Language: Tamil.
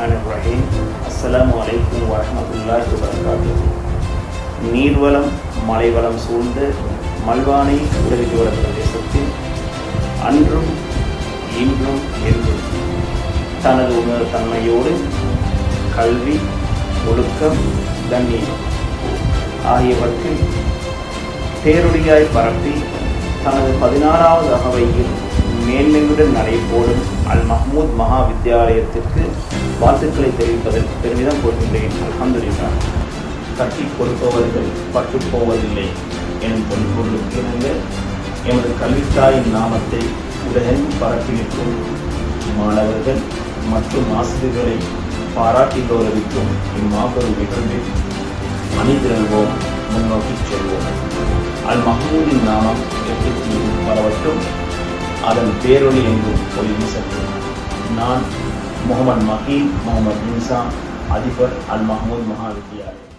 Bismillahirrahmanirrahim. Assalamu alaikum warahmatullahi wabarakatuh. நீர்வளம் மலைவளம் சூழ்ந்த மல்வானை உதவியோர பிரதேசத்தில் அன்றும் இன்றும் என்றும் தனது உணர்வு தன்மையோடு கல்வி, ஒழுக்கம், கண்ணியம் ஆகியவற்றில் பேரொழியாய் பரப்பி தனது 16வது அகவையில் மேன்மையுடன் நடைபோடும் அல் மஹ்மூத் மகா வித்தியாலயத்திற்கு வாழ்த்துக்களை தெரிவிப்பதில் பெருமிதம் கொள்கின்றேன். அல்ஹம்துலில்லாஹ். கட்டி கொடுப்பவர்கள் பட்டு போவதில்லை எனும் பொன்பொருளுக்கு இணங்க எமது கல்வித்தாயின் நாமத்தை உலகெங்கும் பரப்பி நிற்கும் மாணவர்கள் மற்றும் ஆசிரியர்களை பாராட்டி கௌரவிக்கும் இம்மாபெரும் நிகழ்வில் அணிதிரள்வோம், முன்னோக்கி செல்வோம். அல் மஹ்மூதின் நாமம் எட்டுக்கு பரவட்டும், அதன் பேரொளி எங்கும் ஒளி வீசட்டும். நான் முகமது மஹீத் முகமது இன்சா, அதிபர் அல் மஹ்மூத் மகா வித்தியாலயம்.